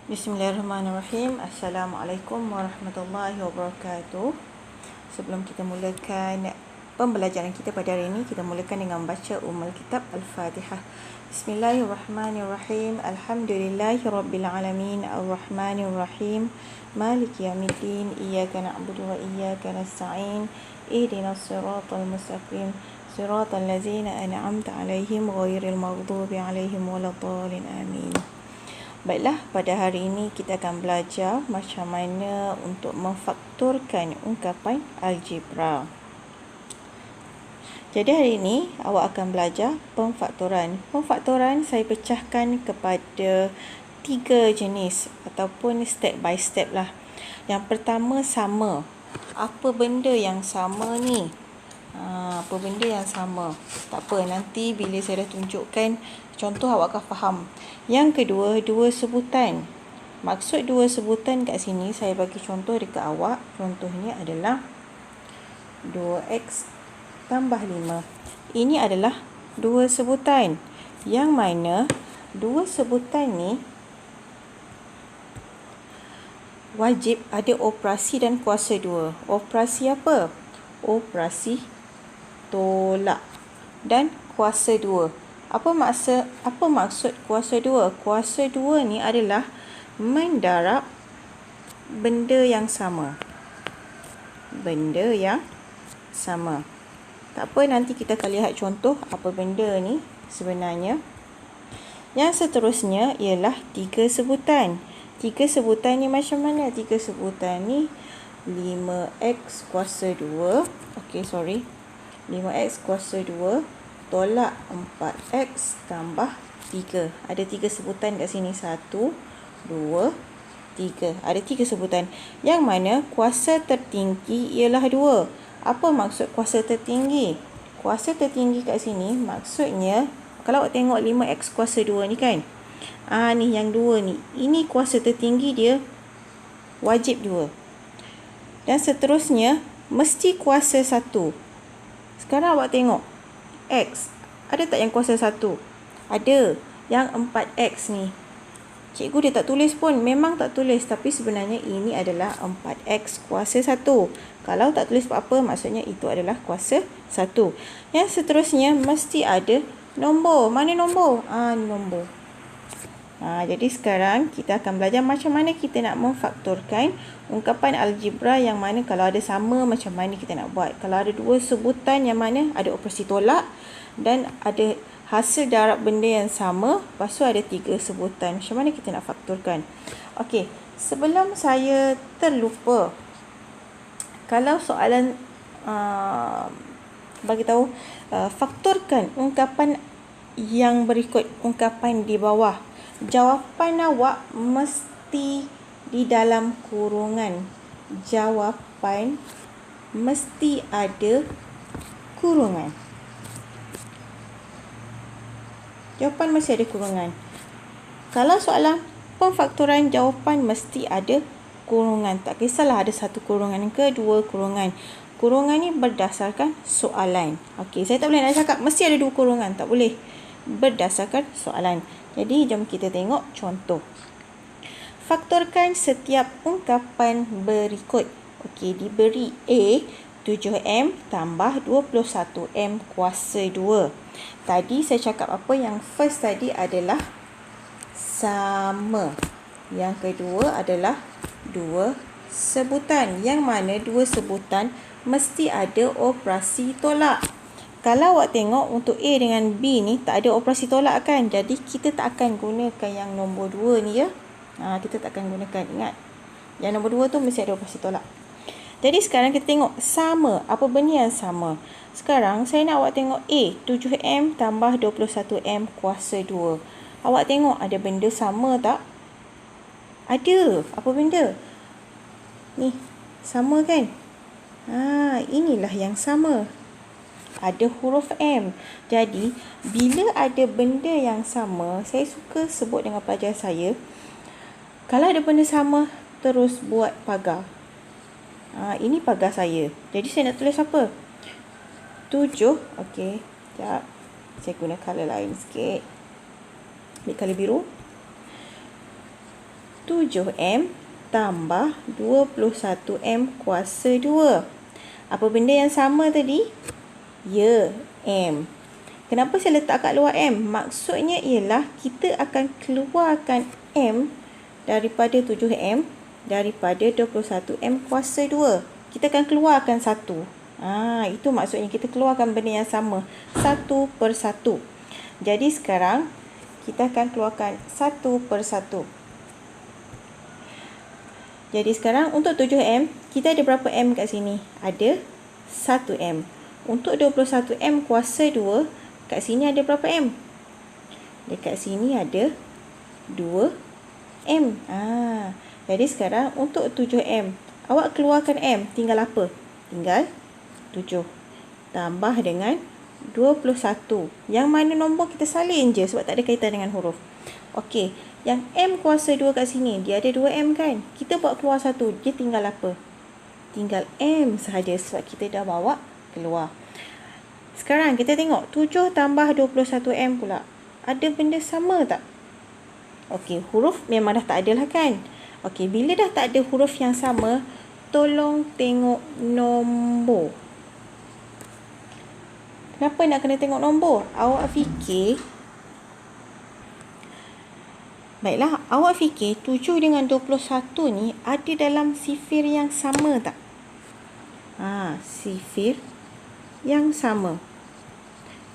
Bismillahirrahmanirrahim. Assalamualaikum warahmatullahi wabarakatuh. Sebelum kita mulakan pembelajaran kita pada hari ini, kita mulakan dengan baca Ummul Kitab Al-Fatihah. Bismillahirrahmanirrahim. Alhamdulillahirabbil alamin, arrahmanirrahim, maliki yaumiddin, iyyaka na'budu wa iyyaka nasta'in, ihdinas siratal mustaqim, siratal ladzina an'amta 'alaihim ghairil maghdubi 'alaihim waladdallin. Amin. Baiklah, pada hari ini kita akan belajar macam mana untuk memfaktorkan ungkapan algebra. Jadi hari ini awak akan belajar pemfaktoran. Pemfaktoran saya pecahkan kepada 3 jenis ataupun step by step lah. Yang pertama, sama. Apa benda yang sama ni? Apa benda yang sama? Tak apa, nanti bila saya dah tunjukkan contoh awak akan faham. Yang kedua, dua sebutan. Maksud dua sebutan kat sini, saya bagi contoh dekat awak. Contohnya adalah 2x tambah 5. Ini adalah dua sebutan. Yang mana dua sebutan ni wajib ada operasi dan kuasa 2. Operasi apa? Operasi tolak dan kuasa 2. Apa maksud kuasa 2? Kuasa 2 ni adalah mendarab benda yang sama. Benda yang sama. Tak apa, nanti kita akan lihat contoh apa benda ni sebenarnya. Yang seterusnya ialah 3 sebutan. 3 sebutan ni macam mana? 3 sebutan ni 5x kuasa 2. 5x kuasa 2 tolak 4x tambah 3. Ada 3 sebutan kat sini. 1, 2, 3. Ada 3 sebutan. Yang mana kuasa tertinggi ialah 2. Apa maksud kuasa tertinggi? Kuasa tertinggi kat sini maksudnya, kalau awak tengok 5x kuasa 2 ni kan. Ni yang 2 ni. Ini kuasa tertinggi dia wajib 2. Dan seterusnya mesti kuasa 1. Sekarang awak tengok X. Ada tak yang kuasa 1? Ada. Yang 4X ni. Cikgu dia tak tulis pun. Memang tak tulis. Tapi sebenarnya ini adalah 4X kuasa 1. Kalau tak tulis apa-apa, maksudnya itu adalah kuasa 1. Yang seterusnya mesti ada nombor. Mana nombor? Ni nombor. Jadi sekarang kita akan belajar macam mana kita nak memfaktorkan ungkapan algebra yang mana kalau ada sama macam mana kita nak buat. Kalau ada dua sebutan yang mana ada operasi tolak dan ada hasil darab benda yang sama, lepas tu ada 3 sebutan. Macam mana kita nak faktorkan? Okey, sebelum saya terlupa, kalau soalan bagi tahu faktorkan ungkapan yang berikut, ungkapan di bawah. Jawapan awak mesti di dalam kurungan. Jawapan mesti ada kurungan. Jawapan mesti ada kurungan. Kalau soalan pemfaktoran, jawapan mesti ada kurungan. Tak kisahlah ada satu kurungan ke dua kurungan. Kurungan ni berdasarkan soalan. Okey, saya tak boleh nak cakap mesti ada 2 kurungan. Tak boleh. Berdasarkan soalan. Jadi, jom kita tengok contoh. Faktorkan setiap ungkapan berikut. Okey, diberi A 7M tambah 21M kuasa 2. Tadi saya cakap apa? Yang first tadi adalah sama. Yang kedua adalah 2 sebutan. Yang mana 2 sebutan mesti ada operasi tolak. Kalau awak tengok untuk A dengan B ni tak ada operasi tolak kan. Jadi kita tak akan gunakan yang nombor 2 ni ya. Kita tak akan gunakan. Ingat. Yang nombor 2 tu mesti ada operasi tolak. Jadi sekarang kita tengok sama. Apa benda yang sama? Sekarang saya nak awak tengok A. 7M tambah 21M kuasa 2. Awak tengok ada benda sama tak? Ada. Apa benda? Ni. Sama kan? Inilah yang sama. Ada huruf M. Jadi, bila ada benda yang sama, saya suka sebut dengan pelajar saya, kalau ada benda sama, terus buat pagar. Ini pagar saya. Jadi, saya nak tulis apa? 7. Okey. Sekejap. Saya guna color lain sikit. Ambil color biru. 7M tambah 21M kuasa 2. Apa benda yang sama tadi? Ya, M. Kenapa saya letak kat luar M? Maksudnya ialah kita akan keluarkan M daripada 7M daripada 21M kuasa 2. Kita akan keluarkan satu. Itu maksudnya kita keluarkan benda yang sama. Satu per satu. Jadi sekarang kita akan keluarkan satu per satu. Jadi sekarang untuk 7M, kita ada berapa M kat sini? Ada 1M. Untuk 21M kuasa 2, kat sini ada berapa M? Dekat sini ada 2M. Jadi sekarang untuk 7M, awak keluarkan M, tinggal apa? Tinggal 7. Tambah dengan 21. Yang mana nombor kita salin je sebab tak ada kaitan dengan huruf. Okey, yang M kuasa 2 kat sini, dia ada 2M kan? Kita buat keluar satu, dia tinggal apa? Tinggal M sahaja sebab kita dah bawa keluar. Sekarang kita tengok 7 tambah 21M pula. Ada benda sama tak? Okey, huruf memang dah tak ada lah kan? Okey, bila dah tak ada huruf yang sama, tolong tengok nombor. Kenapa nak kena tengok nombor? Awak fikir, baiklah, awak fikir 7 dengan 21 ni ada dalam sifir yang sama tak? Sifir yang sama.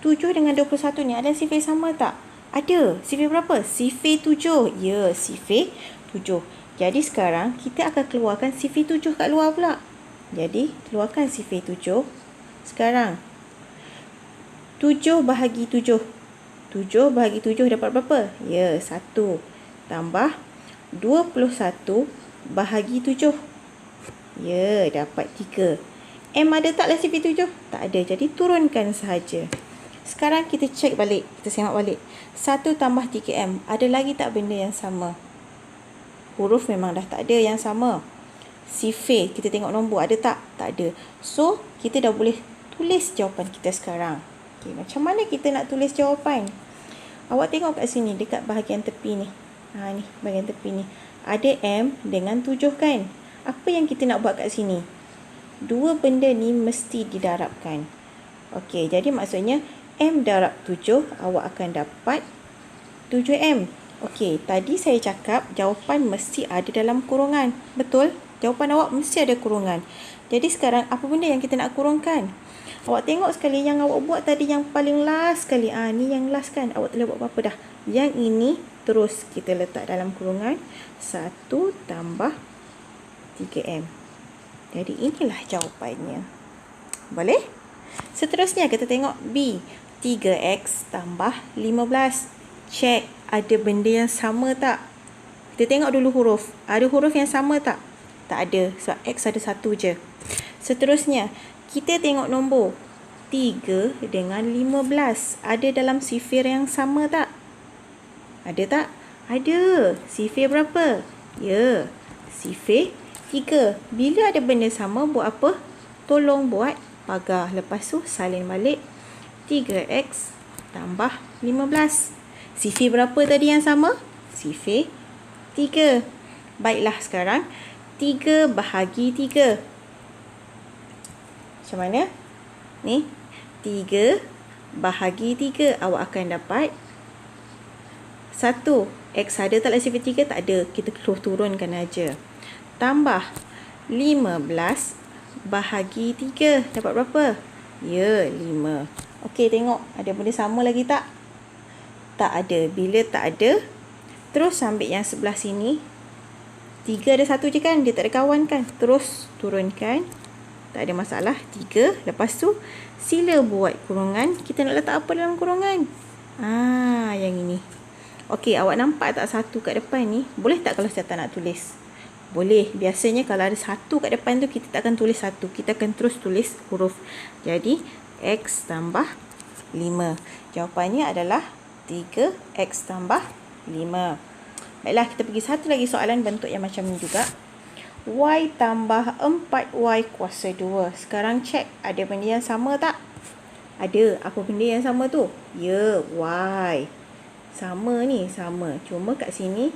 7 dengan 21 ni ada sifir sama tak? Ada. Sifir berapa? Sifir 7. Ya, sifir 7. Jadi sekarang kita akan keluarkan sifir 7 kat luar pula. Jadi keluarkan sifir 7. Sekarang 7 bahagi 7. 7 bahagi 7 dapat berapa? Ya, 1. Tambah 21 bahagi 7. Ya, dapat 3. M ada tak dalam sifir 7? Tak ada. Jadi turunkan sahaja. Sekarang kita cek balik. Kita semak balik. 1 tambah 3M. Ada lagi tak benda yang sama? Huruf memang dah tak ada yang sama. Sifir, kita tengok nombor. Ada tak? Tak ada. So, kita dah boleh tulis jawapan kita sekarang. Okay, macam mana kita nak tulis jawapan? Awak tengok kat sini, dekat bahagian tepi ni. Ni, bahagian tepi ni. Ada M dengan 7 kan? Apa yang kita nak buat kat sini? Dua benda ni mesti didarabkan. Okey, jadi maksudnya M darab 7, awak akan dapat 7M. Okey, tadi saya cakap jawapan mesti ada dalam kurungan. Betul? Jawapan awak mesti ada kurungan. Jadi sekarang, apa benda yang kita nak kurungkan? Awak tengok sekali yang awak buat tadi yang paling last sekali. Ni yang last kan? Awak telah buat apa dah? Yang ini terus kita letak dalam kurungan. 1 tambah 3M. Jadi inilah jawapannya. Boleh? Seterusnya kita tengok B. 3X tambah 15. Cek ada benda yang sama tak? Kita tengok dulu huruf. Ada huruf yang sama tak? Tak ada. Sebab X ada satu je. Seterusnya, kita tengok nombor. 3 dengan 15. Ada dalam sifir yang sama tak? Ada tak? Ada. Sifir berapa? Ya. Sifir 3. Bila ada benda sama, buat apa? Tolong buat pagar. Lepas tu, salin balik. 3X tambah 15. Sifir berapa tadi yang sama? Sifir 3. Baiklah sekarang, 3 bahagi 3. Macam mana? Ni, 3 bahagi 3. Awak akan dapat 1. X ada tak dalam sifir 3? Tak ada. Kita turunkan aja. Tambah 15 bahagi 3. Dapat berapa? Ya, 5. Okey, tengok. Ada benda sama lagi tak? Tak ada. Bila tak ada, terus ambil yang sebelah sini. 3 ada satu je kan? Dia tak ada kawan kan? Terus turunkan. Tak ada masalah. 3. Lepas tu, sila buat kurungan. Kita nak letak apa dalam kurungan? Yang ini. Okey, awak nampak tak satu kat depan ni? Boleh tak kalau saya tak nak tulis? Boleh. Biasanya kalau ada satu kat depan tu, kita tak akan tulis satu. Kita akan terus tulis huruf. Jadi, X tambah 5. Jawapannya adalah 3X tambah 5. Baiklah, kita pergi satu lagi soalan bentuk yang macam ni juga. Y tambah 4Y kuasa 2. Sekarang cek, ada benda yang sama tak? Ada. Apa benda yang sama tu? Ya, Y. Sama ni, sama. Cuma kat sini,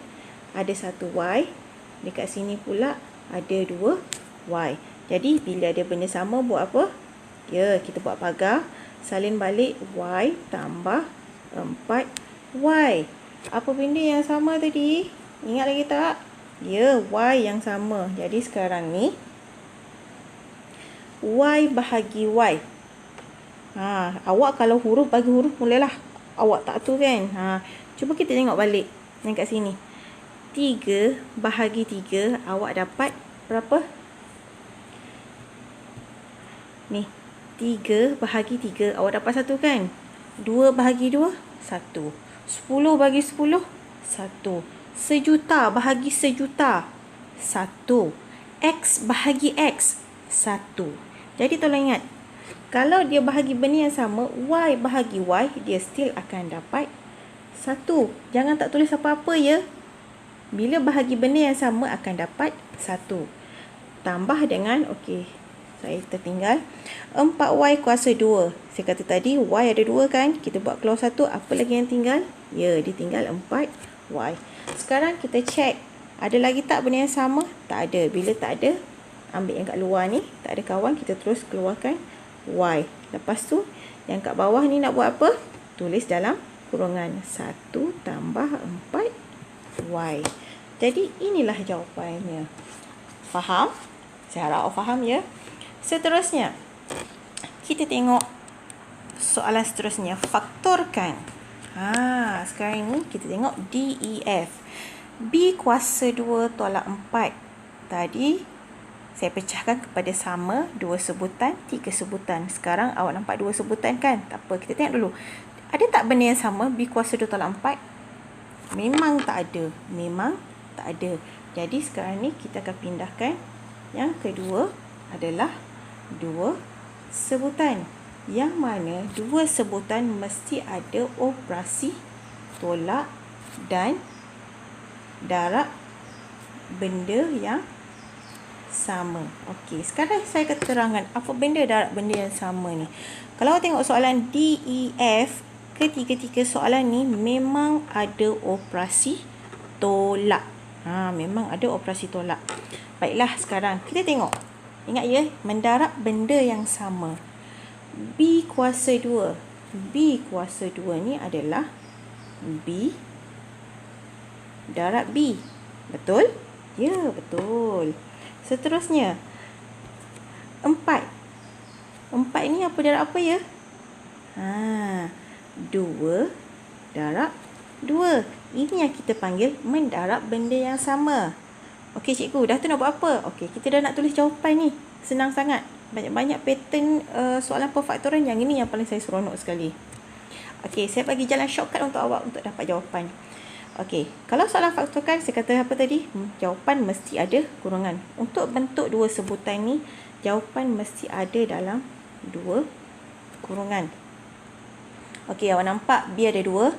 ada 1 Y. Dekat sini pula ada 2 Y. Jadi bila ada benda sama buat apa? Ya, kita buat pagar. Salin balik Y tambah 4Y. Apa benda yang sama tadi? Ingat lagi tak? Ya, Y yang sama. Jadi sekarang ni Y bahagi Y. Awak kalau huruf bagi huruf mulalah. Awak tak tu kan? Cuba kita tengok balik yang kat sini. 3 bahagi 3, awak dapat berapa? Ni, 3 bahagi 3, awak dapat 1 kan? 2 bahagi 2, 1. 10 bahagi 10, 1. Sejuta bahagi sejuta, 1. X bahagi X, 1. Jadi tolong ingat, kalau dia bahagi benda yang sama, Y bahagi Y, dia still akan dapat 1. Jangan tak tulis apa-apa ya. Bila bahagi benda yang sama akan dapat 1. Tambah dengan, okey, saya tertinggal. 4Y kuasa 2. Saya kata tadi Y ada 2 kan? Kita buat keluar 1. Apa lagi yang tinggal? Ya, ditinggal 4Y. Sekarang kita check. Ada lagi tak benda yang sama? Tak ada. Bila tak ada, ambil yang kat luar ni. Tak ada kawan, kita terus keluarkan Y. Lepas tu, yang kat bawah ni nak buat apa? Tulis dalam kurungan. 1 tambah 4Y. Jadi, inilah jawapannya. Faham? Saya harap awak faham ya. Seterusnya, kita tengok soalan seterusnya. Faktorkan. Sekarang ni kita tengok DEF. B kuasa 2 tolak 4. Tadi, saya pecahkan kepada sama 2 sebutan, 3 sebutan. Sekarang awak nampak 2 sebutan kan? Tak apa, kita tengok dulu. Ada tak benda yang sama B kuasa 2 tolak 4? Memang tak ada. Memang tak ada. Jadi sekarang ni kita akan pindahkan. Yang kedua adalah 2 sebutan. Yang mana 2 sebutan mesti ada operasi tolak dan darab benda yang sama. Okey, sekarang saya akan terangkan apa benda darab benda yang sama ni. Kalau awak tengok soalan DEF, ketiga-tiga soalan ni memang ada operasi tolak. Memang ada operasi tolak. Baiklah, sekarang kita tengok. Ingat ya, mendarab benda yang sama. B kuasa 2. B kuasa 2 ni adalah B darab B. Betul? Ya, betul. Seterusnya, 4. 4 ni apa darab apa ya? 2 darab 2. Ini yang kita panggil mendarab benda yang sama. Okey cikgu, dah tu nak buat apa? Okey, kita dah nak tulis jawapan ni. Senang sangat. Banyak-banyak pattern soalan perfaktoran. Yang ini yang paling saya seronok sekali. Okey, saya bagi jalan shortcut untuk awak untuk dapat jawapan. Okey, kalau soalan faktorkan, saya kata apa tadi? Jawapan mesti ada kurungan. Untuk bentuk 2 sebutan ni, jawapan mesti ada dalam 2 kurungan. Okey, awak nampak B ada 2.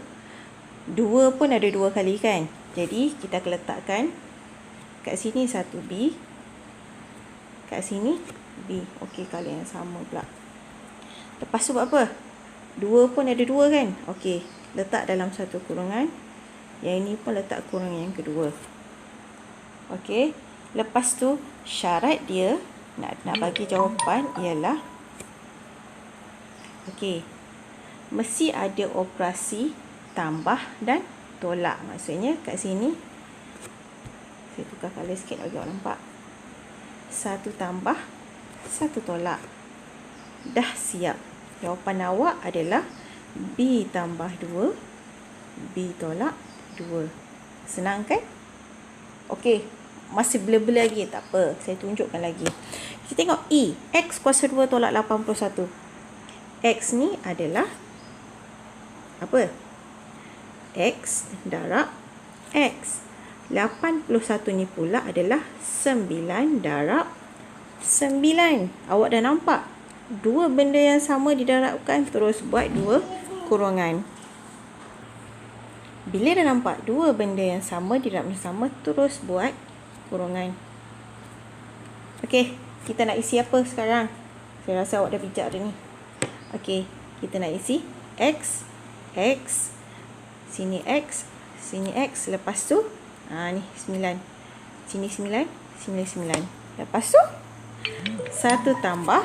2 pun ada 2 kali kan? Jadi, kita akan letakkan kat sini 1B. Kat sini B. Okey, kali yang sama pula. Lepas tu buat apa? 2 pun ada 2 kan? Okey, letak dalam satu kurungan. Yang ini pun letak kurungan yang kedua. Okey, lepas tu syarat dia nak bagi jawapan ialah okey, mesti ada operasi tambah dan tolak. Maksudnya kat sini saya tukar colour sikit bagi awak nampak. 1 tambah 1 tolak. Dah siap. Jawapan awak adalah B tambah 2, B tolak 2. Senang kan? Okey, masih blur-blur lagi. Tak apa, saya tunjukkan lagi. Kita tengok E. X kuasa 2 tolak 81. X ni adalah apa? X darab X. 81 ni pula adalah 9 darab 9. Awak dah nampak? 2 benda yang sama didarabkan, terus buat 2 kurungan. Bila dah nampak 2 benda yang sama didarabkan sama, terus buat kurungan. Okey, kita nak isi apa sekarang? Saya rasa awak dah bijak dah ni. Okey, kita nak isi X, X, sini X, sini X. Lepas tu, Ni 9. Sini 9, sini 9. Lepas tu 1 tambah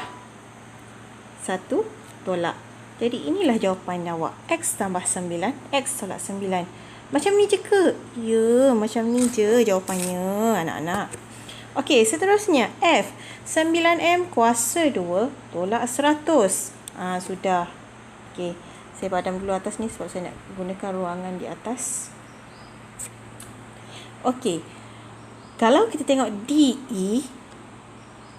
1 tolak. Jadi inilah jawapan awak. X tambah 9, X tolak 9. Macam ni je ke? Ya, macam ni je jawapannya anak-anak. Okey, seterusnya F. 9M kuasa 2 tolak 100. Sudah. Okey, saya padam dulu atas ni sebab saya nak gunakan ruangan di atas. Okey, kalau kita tengok DE,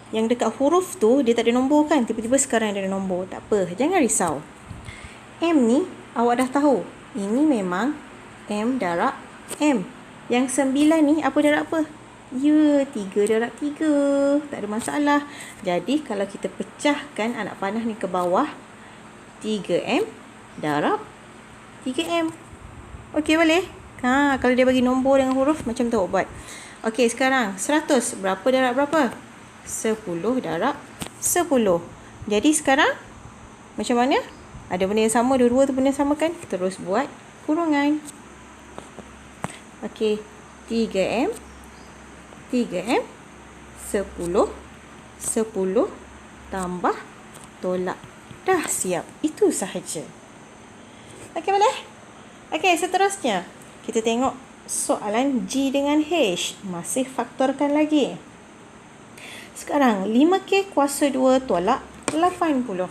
yang dekat huruf tu dia tak ada nombor kan? Tiba-tiba sekarang ada nombor. Tak apa, jangan risau. M ni awak dah tahu. Ini memang M darab M. Yang 9 ni apa darab apa? Ya, 3 darab 3. Tak ada masalah. Jadi kalau kita pecahkan anak panah ni ke bawah, 3M darab 3M. Okey, boleh? Kalau dia bagi nombor dengan huruf, macam tu awak buat. Okey, sekarang 100. Berapa darab berapa? 10 darab 10. Jadi sekarang macam mana? Ada benda yang sama, dua-dua tu benda yang sama kan? Terus buat kurungan. Okey, 3M 10 tambah tolak. Dah siap. Itu sahaja. Okey, boleh? Okey, seterusnya kita tengok soalan G dengan H. Masih faktorkan lagi. Sekarang 5K kuasa 2 tolak 80.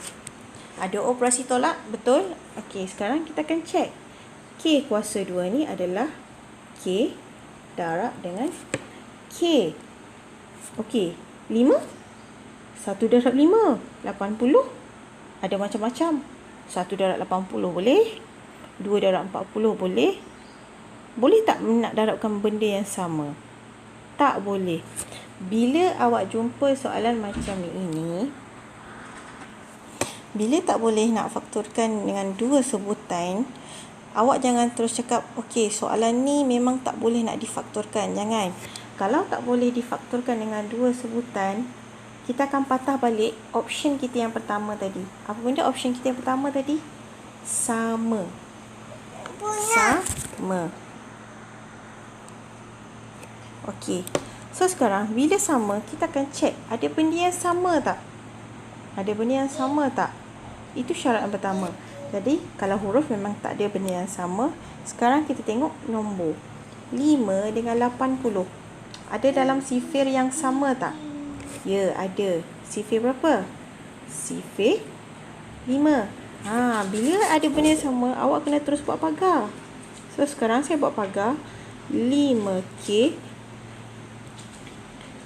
Ada operasi tolak, betul? Okey, sekarang kita akan cek. K kuasa 2 ni adalah K darab dengan K. Okey, 5. 1 darab 5, 80. Ada macam-macam. 1 darab 80 boleh. 2 darab 40 boleh. Boleh tak nak darabkan benda yang sama? Tak boleh. Bila awak jumpa soalan macam ini, bila tak boleh nak faktorkan dengan dua sebutan, awak jangan terus cakap, okey, soalan ni memang tak boleh nak difaktorkan. Jangan. Kalau tak boleh difaktorkan dengan dua sebutan, kita akan patah balik option kita yang pertama tadi. Apa benda option kita yang pertama tadi? Sama. Sama. Okey. So sekarang bila sama, kita akan cek ada benda yang sama tak? Ada benda yang sama tak? Itu syarat yang pertama. Jadi kalau huruf memang tak ada benda yang sama. Sekarang kita tengok nombor. 5 dengan 80. Ada dalam sifir yang sama tak? Ya, ada. Sifir berapa? Sifir 5. Bila ada benda yang sama, awak kena terus buat pagar. So sekarang saya buat pagar. 5K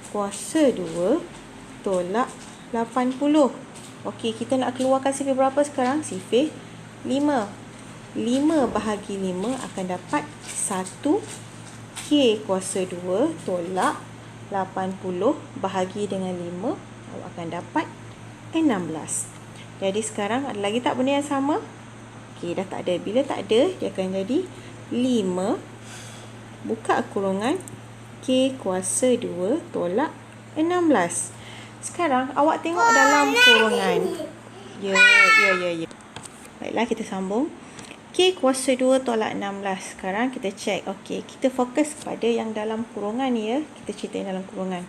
kuasa 2 tolak 80. Okey, kita nak keluarkan sifir berapa sekarang? Sifir 5. 5 bahagi 5 akan dapat 1K kuasa 2 tolak 80 bahagi dengan 5. Awak akan dapat 16. Jadi sekarang ada lagi tak benda yang sama? Okey, dah tak ada. Bila tak ada, dia akan jadi 5 buka kurungan K kuasa 2 tolak 16. Sekarang awak tengok dalam kurungan. Ya. Baiklah, kita sambung. K kuasa 2 tolak 16. Sekarang kita cek. Okey, kita fokus pada yang dalam kurungan ni ya. Kita cerita yang dalam kurungan.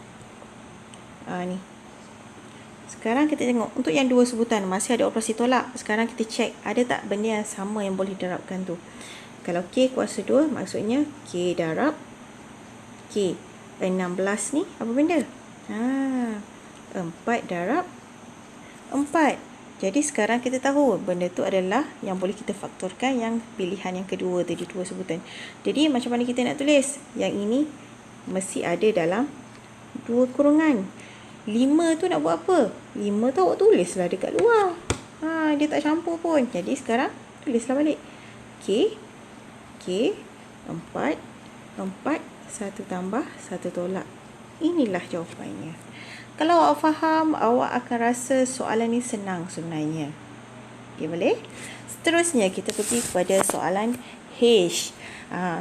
Ni. Sekarang kita tengok untuk yang dua sebutan masih ada operasi tolak. Sekarang kita cek ada tak benda yang sama yang boleh darabkan tu. Kalau K kuasa 2 maksudnya K darab K. 16 ni apa benda? 4 darab 4. Jadi sekarang kita tahu benda tu adalah yang boleh kita faktorkan yang pilihan yang kedua tadi, dua sebutan. Jadi macam mana kita nak tulis? Yang ini mesti ada dalam dua kurungan. 5 tu nak buat apa? 5 tu awak tulislah dekat luar. Dia tak campur pun. Jadi sekarang tulislah balik. K 4 1 tambah 1 tolak. Inilah jawapannya. Kalau awak faham, awak akan rasa soalan ni senang sebenarnya. Okey, boleh? Seterusnya kita pergi kepada soalan H.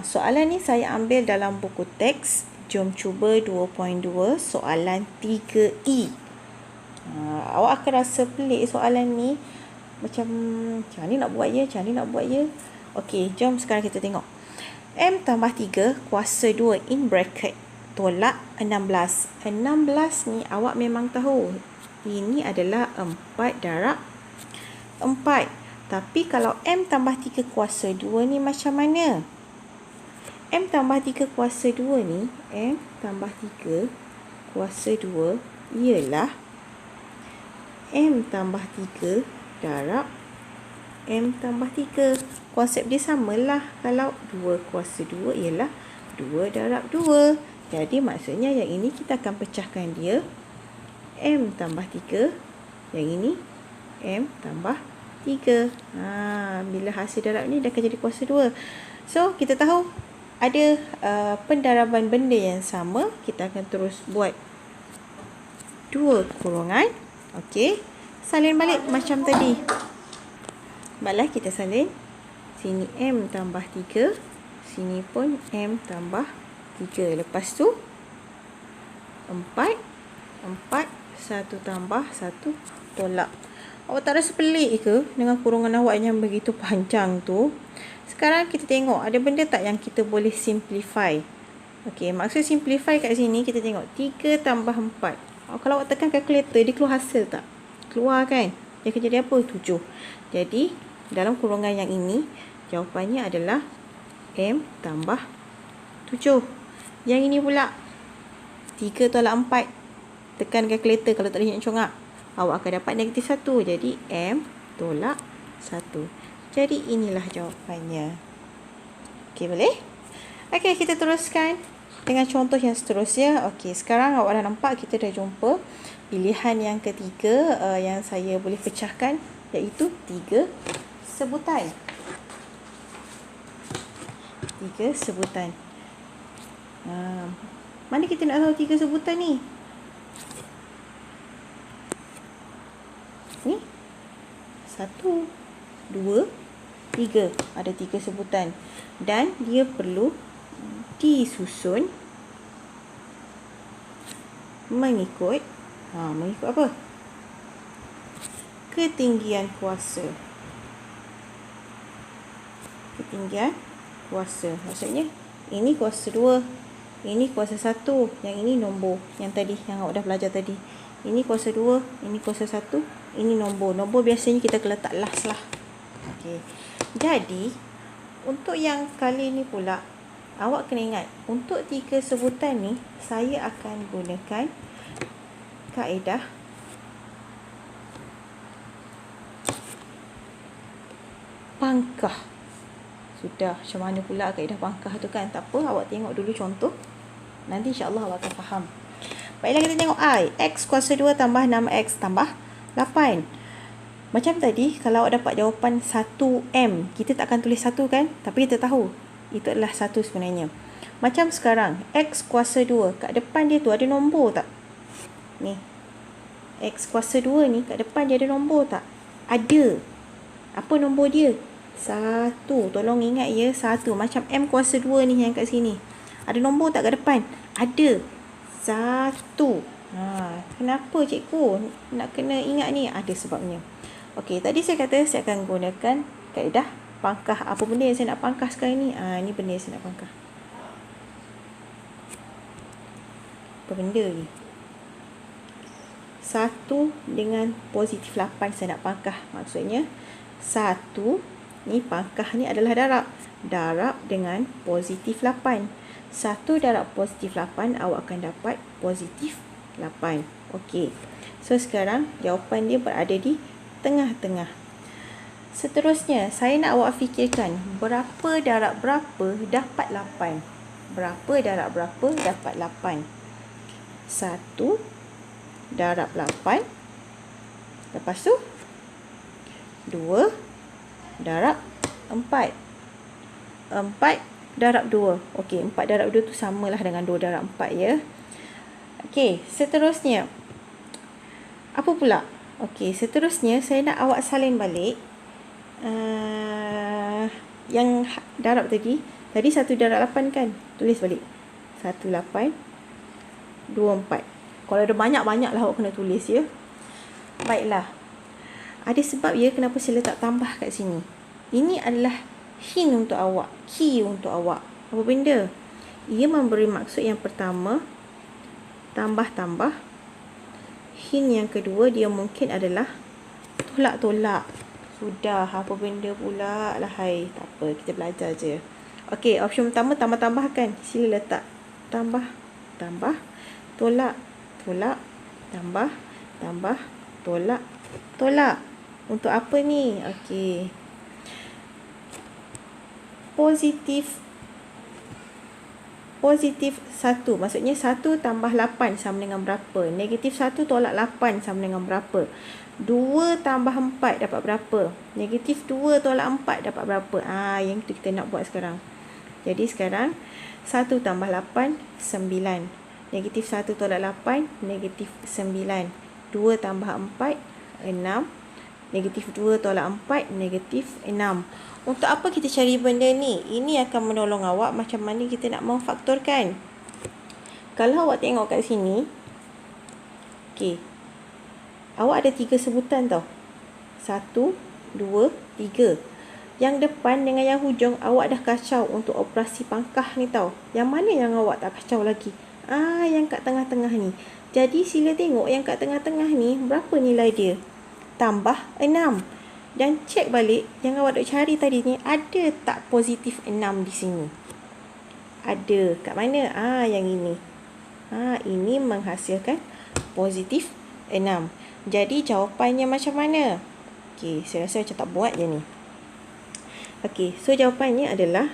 Soalan ni saya ambil dalam buku teks. Jom cuba 2.2 soalan 3E. Awak akan rasa pelik soalan ni. Macam ni nak buat ya, Okey, jom sekarang kita tengok. M tambah 3 kuasa 2 in bracket tolak 16. 16 ni awak memang tahu. Ini adalah 4 darab 4. Tapi kalau M tambah 3 kuasa 2 ni macam mana? M tambah 3 kuasa 2 ni, M tambah 3 kuasa 2 ialah M tambah 3 darab M tambah 3. Konsep dia samalah. Kalau 2 kuasa 2 ialah 2 darab 2. Jadi maksudnya yang ini kita akan pecahkan dia. M tambah 3. Yang ini M tambah 3. Bila hasil darab ni dah akan jadi kuasa 2. So, kita tahu ada pendaraban benda yang sama. Kita akan terus buat 2 kurungan. Okey. Salin balik macam tadi. Baiklah, kita salin. Sini M tambah 3. Sini pun M tambah 3. Lepas tu 4. 1 tambah 1 tolak. Awak tak rasa pelik ke dengan kurungan awak yang begitu panjang tu? Sekarang kita tengok ada benda tak yang kita boleh simplify. Okey, maksud simplify kat sini kita tengok 3 tambah 4. Kalau awak tekan kalkulator, dia keluar hasil tak? Keluar kan? Dia akan jadi apa? 7. Jadi dalam kurungan yang ini, jawapannya adalah M tambah 7. Yang ini pula 3 tolak 4. Tekan kalkulator kalau tak boleh nak congak. Awak akan dapat negatif 1. Jadi M tolak 1. Jadi inilah jawapannya. Okey, boleh? Okey, kita teruskan dengan contoh yang seterusnya. Okey, sekarang awak dah nampak kita dah jumpa pilihan yang ketiga yang saya boleh pecahkan, iaitu 3 sebutan. 3 sebutan. Mana kita nak tahu 3 sebutan ni? Ni 1, 2, 3. Ada 3 sebutan. Dan dia perlu disusun mengikut mengikut apa? Ketinggian kuasa. Ketinggian kuasa. Maksudnya ini kuasa 2, ini kuasa 1, yang ini nombor yang tadi yang awak dah belajar tadi. Ini kuasa 2, ini kuasa 1, ini nombor. Nombor biasanya kita akan letak last lah. Okey. Jadi untuk yang kali ni pula, awak kena ingat, untuk 3 sebutan ni saya akan gunakan kaedah pangkah. Sudah, macam mana pula kaedah pangkah tu kan? Tak apa, awak tengok dulu contoh. Nanti insya-Allah awak akan faham. Baiklah, kita tengok I. X kuasa 2 tambah 6X tambah 8. Macam tadi, kalau awak dapat jawapan 1M, kita tak akan tulis 1 kan? Tapi kita tahu, itu adalah 1 sebenarnya. Macam sekarang, X kuasa 2. Kat depan dia tu ada nombor tak? Ni. X kuasa 2 ni, kat depan dia ada nombor tak? Ada. Apa nombor dia? 1. Tolong ingat ya, 1. Macam M kuasa 2 ni yang kat sini. Ada nombor tak kat depan? Ada. 1. Kenapa cikgu nak kena ingat ni? Ada sebabnya. Okey, tadi saya kata saya akan gunakan kaedah pangkah. Apa benda yang saya nak pangkah sekarang ni? Ni benda yang saya nak pangkah. Apa benda ni? 1 dengan positif 8 saya nak pangkah. Maksudnya 1 ni pangkah ni adalah darab. Darab dengan positif 8. 1 darab positif 8, awak akan dapat positif 8. Okey. So sekarang jawapan dia berada di tengah-tengah. Seterusnya, saya nak awak fikirkan berapa darab berapa dapat 8. Berapa darab berapa dapat 8. 1 darab 8. Lepas tu 2 darab 4. 4 darab 2. Okey, 4 darab 2 tu samalah dengan 2 darab 4 ya. Okey, seterusnya. Apa pula? Okey, seterusnya saya nak awak salin balik. Yang darab tadi 1 darab 8 kan? Tulis balik. 1, 8, 2, 4. Kalau ada banyak-banyak lah awak kena tulis ya. Baiklah. Ada sebab ya kenapa saya letak tambah kat sini. Ini adalah hint untuk awak, key untuk awak. Apa benda? Ia memberi maksud yang pertama, tambah-tambah. Hint yang kedua, dia mungkin adalah tolak-tolak. Sudah, apa benda pula lah hai. Tak apa, kita belajar je. Okey, option pertama tambah-tambah kan. Sila letak tambah, tambah, tolak, tolak, tambah, tambah, tolak, tolak. Untuk apa ni? Okey. Positif 1. Maksudnya 1 tambah 8 sama dengan berapa? Negatif 1 tolak 8 sama dengan berapa? 2 tambah 4 dapat berapa? Negatif 2 tolak 4 dapat berapa? Yang tu kita nak buat sekarang. Jadi sekarang 1 tambah 8, 9. Negatif 1 tolak 8, negatif 9. 2 tambah 4, 6. Negatif 2 tolak 4, negatif 6. Untuk apa kita cari benda ni? Ini akan menolong awak macam mana kita nak memfaktorkan. Kalau awak tengok kat sini, okey, awak ada 3 sebutan tau. 1, 2, 3. Yang depan dengan yang hujung awak dah kacau untuk operasi pangkah ni tau. Yang mana yang awak tak kacau lagi? Yang kat tengah-tengah ni. Jadi sila tengok yang kat tengah-tengah ni berapa nilai dia. Tambah 6. Dan cek balik yang awak duk cari tadi ni, ada tak positif 6 di sini? Ada. Kat mana? Yang ini. Ini menghasilkan positif 6. Jadi jawapannya macam mana? Okey, saya rasa macam tak buat je ni. Okey, so jawapannya adalah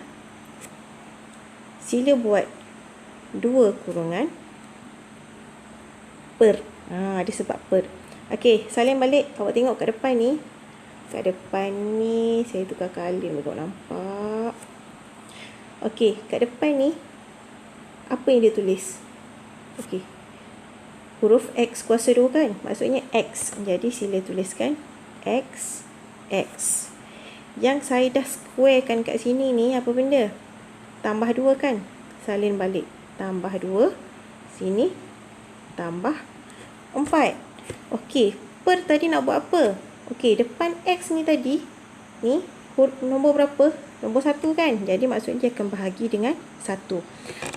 sila buat 2 kurungan per. Ada sebab per. Okey, salin balik. Awak tengok kat depan ni. Kat depan ni, saya tukar colour untuk nampak. Okey, kat depan ni, apa yang dia tulis? Okey, huruf X kuasa 2 kan? Maksudnya X. Jadi sila tuliskan X, X. Yang saya dah squarekan kat sini ni, apa benda? Tambah 2 kan? Salin balik. Tambah 2. Sini. Tambah 4. Okey, per tadi nak buat apa? Okey, depan X ni tadi, ni nombor berapa? Nombor 1 kan? Jadi maksudnya dia akan bahagi dengan 1.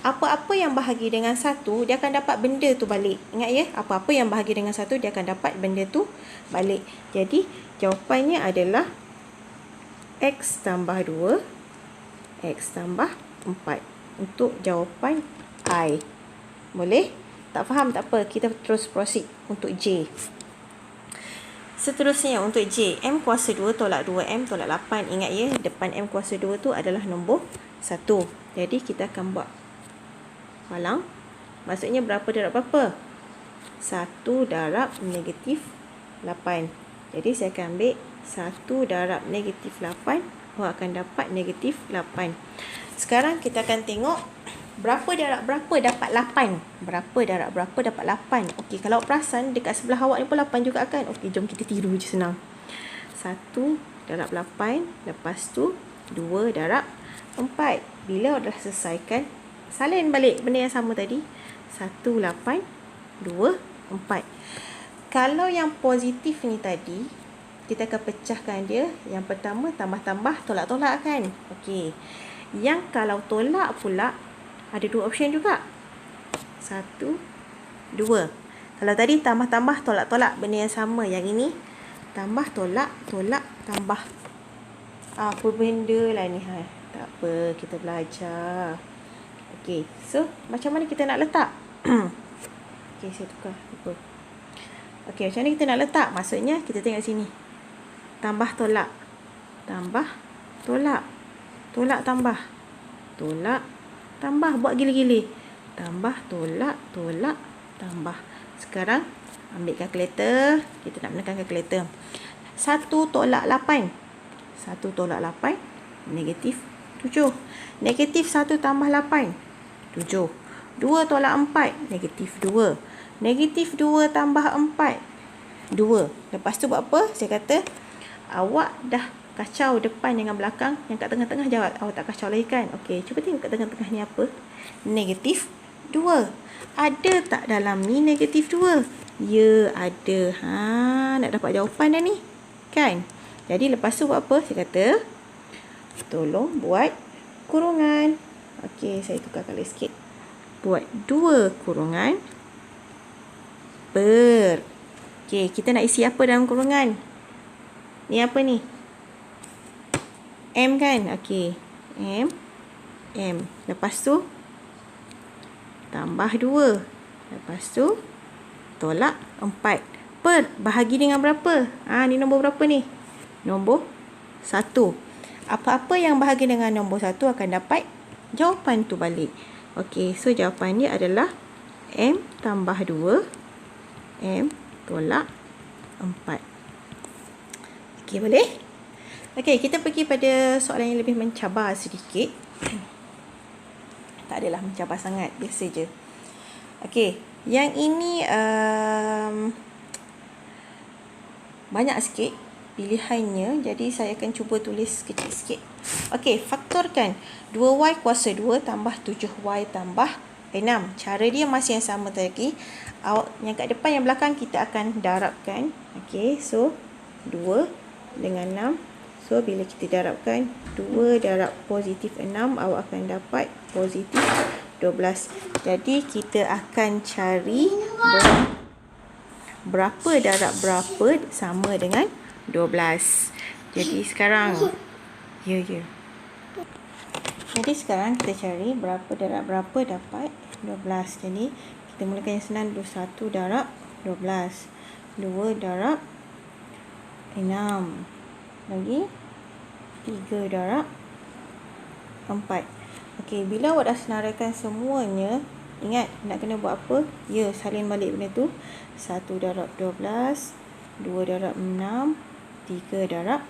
Apa-apa yang bahagi dengan 1, dia akan dapat benda tu balik. Ingat ya, apa-apa yang bahagi dengan 1, dia akan dapat benda tu balik. Jadi jawapannya adalah X tambah 2, X tambah 4. Untuk jawapan I. Boleh? Tak faham? Tak apa. Kita terus proceed untuk J. Seterusnya untuk J, M kuasa 2 tolak 2M tolak 8. Ingat ya, depan M kuasa 2 tu adalah nombor 1. Jadi kita akan buat halang. Maksudnya berapa darab berapa? 1 darab negatif 8. Jadi saya akan ambil 1 darab negatif 8. Awak akan dapat negatif 8. Sekarang kita akan tengok berapa darab berapa dapat 8. Berapa darab berapa dapat 8. Okey, kalau perasan dekat sebelah awak ni pun 8 juga kan. Okey, jom kita tiru je, senang. 1 darab 8. Lepas tu 2 darab 4. Bila dah selesaikan, salin balik benda yang sama tadi. 1, 8, 2, 4. Kalau yang positif ni tadi, kita akan pecahkan dia. Yang pertama tambah-tambah, tolak-tolak kan. Okey. Yang kalau tolak pula, ada 2 option juga. 1, 2. Kalau tadi tambah-tambah, tolak-tolak, benda yang sama. Yang ini tambah, tolak, tolak, tambah. Apa benda lah ni? Tak apa, kita belajar. Okey, so macam mana kita nak letak? Okey, saya tukar. Lupa. Okey, macam mana kita nak letak? Maksudnya kita tengok sini. Tambah, tolak. Tambah, tolak. Tolak, tambah. Tolak, tambah. Buat gila-gila. Tambah, tolak, tolak, tambah. Sekarang ambil kalkulator. Kita nak menekan kalkulator. 1 tolak 8. 1 tolak 8. Negatif 7. Negatif 1 tambah 8. 7. 2 tolak 4. Negatif 2. Negatif 2 tambah 4. 2. Lepas tu buat apa? Saya kata, awak dah kacau depan dengan belakang. Yang kat tengah-tengah jawab. Awak tak kacau lagi kan? Okey, cuba tengok kat tengah-tengah ni apa? Negatif 2. Ada tak dalam ni negatif 2? Ya, ada. Nak dapat jawapan dah ni. Kan? Jadi lepas tu buat apa? Saya kata, tolong buat kurungan. Okey, saya tukar colour sikit. Buat 2 kurungan per. Okey, kita nak isi apa dalam kurungan? Ni apa ni? M kan? Okey. M. Lepas tu tambah 2. Lepas tu tolak 4. Per bahagi dengan berapa? Ni nombor berapa ni? Nombor 1. Apa-apa yang bahagi dengan nombor 1 akan dapat jawapan tu balik. Okey, so jawapan dia adalah M tambah 2. M tolak 4. Okey, boleh? Okey, kita pergi pada soalan yang lebih mencabar sedikit. Tak adalah mencabar sangat, biasa je. Okey, yang ini banyak sikit pilihannya, jadi saya akan cuba tulis kecil sikit. Okey, faktorkan 2y kuasa 2 tambah 7y tambah 6. Cara dia masih yang sama tadi. Yang kat depan, yang belakang kita akan darabkan. Okey, so 2 dengan 6. So, bila kita darabkan 2 darab positif 6, awak akan dapat positif 12. Jadi, kita akan cari berapa darab berapa sama dengan 12. Jadi, sekarang Jadi, sekarang kita cari berapa darab berapa dapat 12. Jadi, kita mulakan yang senang dulu. 1 darab 12. 2 darab 6. Lagi 3 darab 4. Okey, bila awak dah senaraikan semuanya, ingat nak kena buat apa? Ya, salin balik benda tu. 1 darab 12, 2 darab 6, 3 darab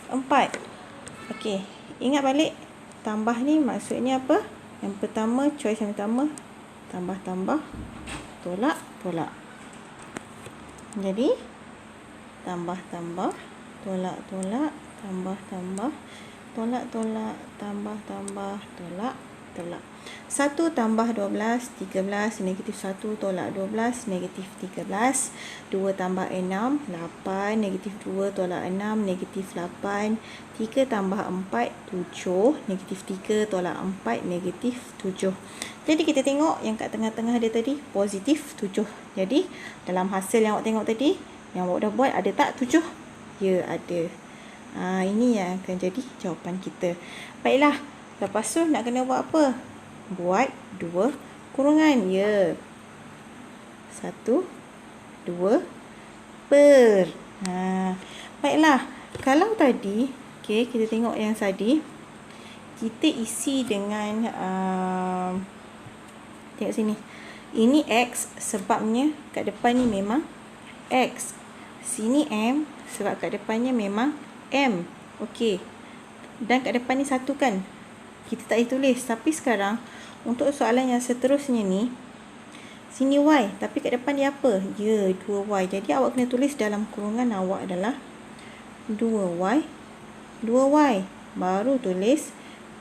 4. Okey, ingat balik tambah ni maksudnya apa? Yang pertama, choice yang pertama, tambah-tambah, tolak-tolak. Jadi tambah-tambah, tolak-tolak, tambah-tambah, tolak-tolak, tambah-tambah, tolak-tolak. 1 tambah 12, 13, negatif 1 tolak 12, negatif 13. 2 tambah 6, 8, negatif 2 tolak 6, negatif 8. 3 tambah 4, 7, negatif 3 tolak 4, negatif 7. Jadi kita tengok yang kat tengah-tengah dia tadi, positif 7. Jadi dalam hasil yang awak tengok tadi, yang awak dah buat, ada tak 7? Ya, ada. Ini yang akan jadi jawapan kita. Baiklah, lepas tu nak kena buat apa? Buat 2 kurungan. Ya. 1, 2 per. Baiklah, kalau tadi, okay, kita tengok yang tadi, kita isi dengan tengok sini. Ini X sebabnya kat depan ni memang X. Sini M sebab kat depannya memang M. Okey. Dan kat depan ni 1 kan? Kita tak boleh tulis. Tapi sekarang, untuk soalan yang seterusnya ni, sini Y. Tapi kat depan dia apa? Ya, 2Y. Jadi awak kena tulis dalam kurungan awak adalah 2Y. 2Y. Baru tulis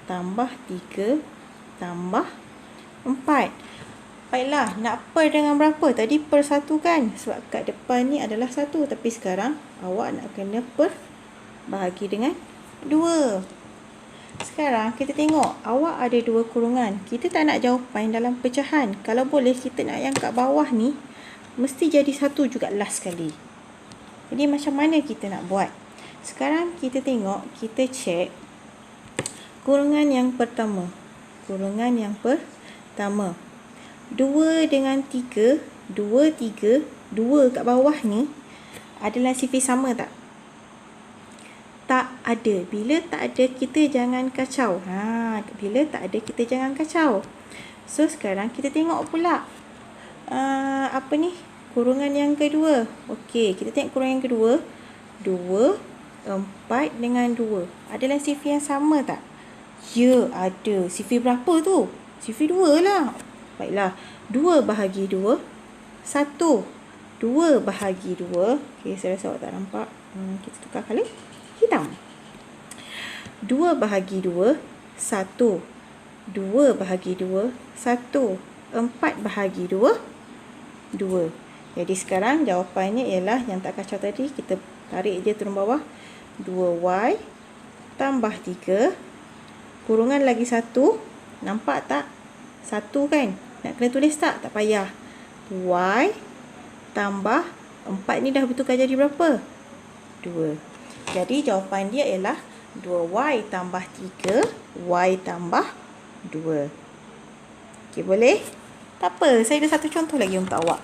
tambah 3 tambah 4. Baiklah, nak per dengan berapa? Tadi per 1 kan? Sebab kat depan ni adalah 1. Tapi sekarang awak nak kena per bahagi dengan 2. Sekarang kita tengok awak ada 2 kurungan. Kita tak nak jawapan dalam pecahan. Kalau boleh kita nak yang kat bawah ni mesti jadi 1 juga last sekali. Jadi macam mana kita nak buat? Sekarang kita tengok, kita check kurungan yang pertama. Kurungan yang pertama. 2 dengan 3, 2, 3, 2 kat bawah ni adalah sifar sama tak? Tak ada. Bila tak ada, kita jangan kacau. Bila tak ada, kita jangan kacau. So, sekarang kita tengok pula. Apa ni? Kurungan yang kedua. Okey, kita tengok kurungan yang kedua. 2, 4 dengan 2. Adalah sifar yang sama tak? Ya, ada. Sifar berapa tu? Sifar 2 lah. Baiklah, 2 bahagi 2, 1. 2 bahagi 2. Okey, saya rasa awak tak nampak. Kita tukar colour hitam. 2 bahagi 2, 1. 2 bahagi 2, 1. 4 bahagi 2, 2. Jadi sekarang jawapannya ialah yang tak kacau tadi. Kita tarik je turun bawah. 2Y tambah 3. Kurungan lagi 1. Nampak tak? 1 kan? Nak kena tulis tak? Tak payah. Y tambah 4 ni dah bertukar jadi berapa? 2. Jadi jawapan dia ialah 2Y tambah 3, Y tambah 2. Okey, boleh? Tak apa, saya ada satu contoh lagi untuk awak.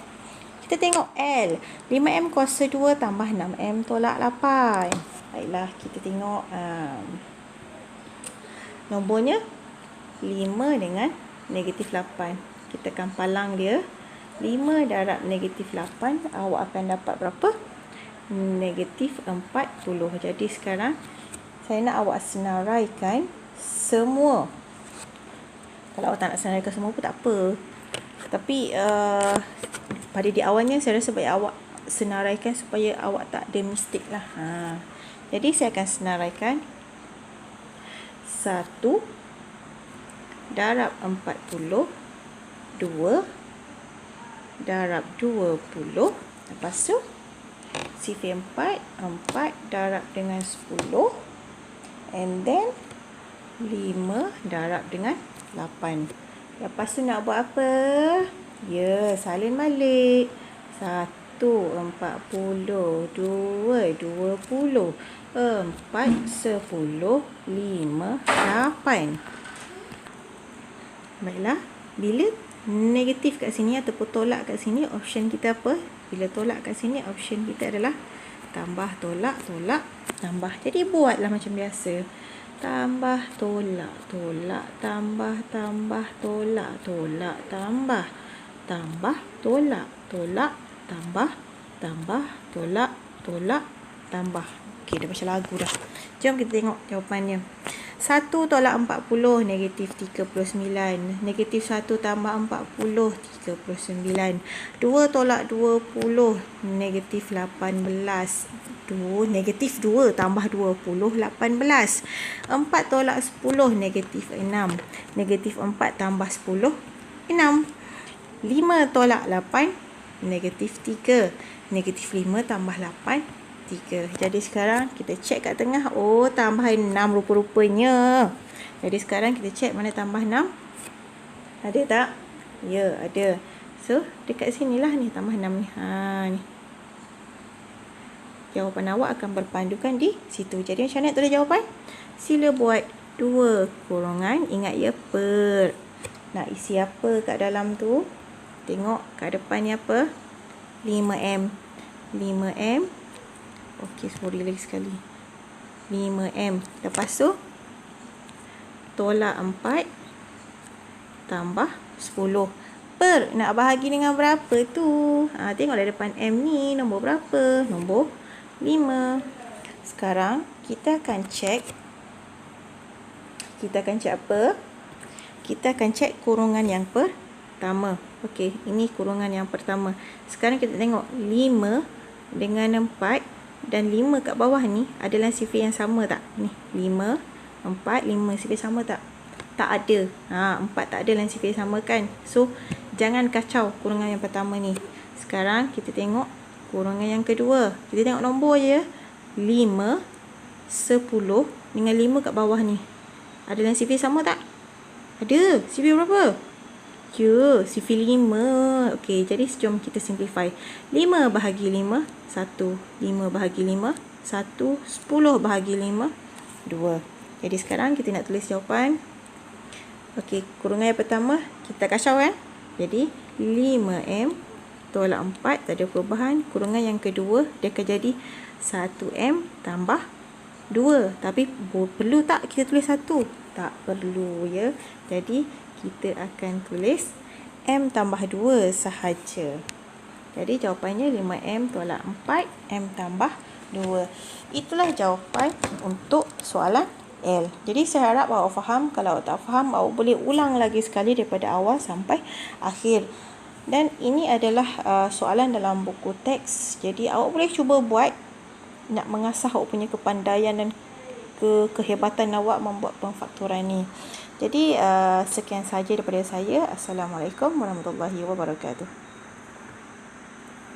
Kita tengok L. 5M kuasa 2 tambah 6M tolak 8. Baiklah, kita tengok nombornya 5 dengan negatif 8. Kita akan palang dia. 5 darab negatif 8, awak akan dapat berapa? Negatif 40. Jadi sekarang saya nak awak senaraikan semua. Kalau awak tak nak senaraikan semua pun tak apa. Tapi pada di awalnya saya rasa baik awak senaraikan supaya awak tak ada mistik lah. Jadi saya akan senaraikan 1 darab 40, 2 darab 20. Lepas tu sifir 4, 4 darab dengan 10, and then 5 darab dengan 8. Lepas tu nak buat apa? Ya, salin balik. 1 40, 2 20, 4 10, 5 8. Baiklah, bila negatif kat sini ataupun tolak kat sini, option kita apa? Bila tolak kat sini, option kita adalah tambah, tolak, tolak, tambah. Jadi buatlah macam biasa. Tambah, tolak, tolak, tambah, tambah, tolak, tolak, tambah, tambah, tolak, tolak, tambah, tambah, tolak, tolak, tambah. Okey, dah macam lagu dah. Jom kita tengok jawapannya. 1 tolak 40, negatif 39. Negatif 1 tambah 40, 39. 2 tolak 20, negatif 18. Negatif 2 tambah 20, 18. 4 tolak 10, negatif 6. Negatif 4 tambah 10, 6. 5 tolak 8, negatif 3. Negatif 5 tambah 8, 3. Jadi sekarang kita cek kat tengah. Oh, tambah 6 rupa-rupanya. Jadi sekarang kita cek mana tambah 6. Ada tak? Ya, ada. So, dekat sinilah ni tambah 6 ni. Ni. Jawapan awak akan berpandukan di situ. Jadi macam mana nak tulis jawapan? Sila buat 2 kurungan. Ingat ya, per. Nak isi apa kat dalam tu? Tengok kat depan ni apa? 5M. 5M. Okey, sorry lagi sekali. 5M. Lepas tu, tolak 4 tambah 10. Per, nak bahagi dengan berapa tu? Tengok dari depan M ni, nombor berapa? Nombor 5. Sekarang, kita akan cek. Kita akan cek apa? Kita akan cek kurungan yang pertama. Okey, ini kurungan yang pertama. Sekarang kita tengok 5 dengan 4. Dan 5 kat bawah ni adalah sifir yang sama tak? Ni, 5, 4, 5 sifir sama tak? Tak ada. 4 tak ada dalam sifir sama kan? So, jangan kacau kurungan yang pertama ni. Sekarang kita tengok kurungan yang kedua. Kita tengok nombor je. 5, 10 dengan 5 kat bawah ni. Ada dalam sifir sama tak? Ada. Sifir berapa? Ya, sifir 5. Okey, jadi jom kita simplify. 5 bahagi 5, 1. 5 bahagi 5, 1. 10 bahagi 5, 2. Jadi sekarang kita nak tulis jawapan. Okey, kurungan yang pertama kita kacau kan? Jadi 5M tolak 4, tak ada perubahan. Kurungan yang kedua dia akan jadi 1M tambah 2. Tapi perlu tak kita tulis 1? Tak perlu ya. Jadi kita akan tulis M tambah 2 sahaja. Jadi jawapannya 5M tolak 4, M tambah 2. Itulah jawapan untuk soalan L. Jadi saya harap awak faham. Kalau awak tak faham, awak boleh ulang lagi sekali daripada awal sampai akhir. Dan ini adalah soalan dalam buku teks. Jadi awak boleh cuba buat, nak mengasah awak punya kepandaian dan kehebatan awak membuat pemfakturan ni. Jadi sekian saja daripada saya. Assalamualaikum warahmatullahi wabarakatuh.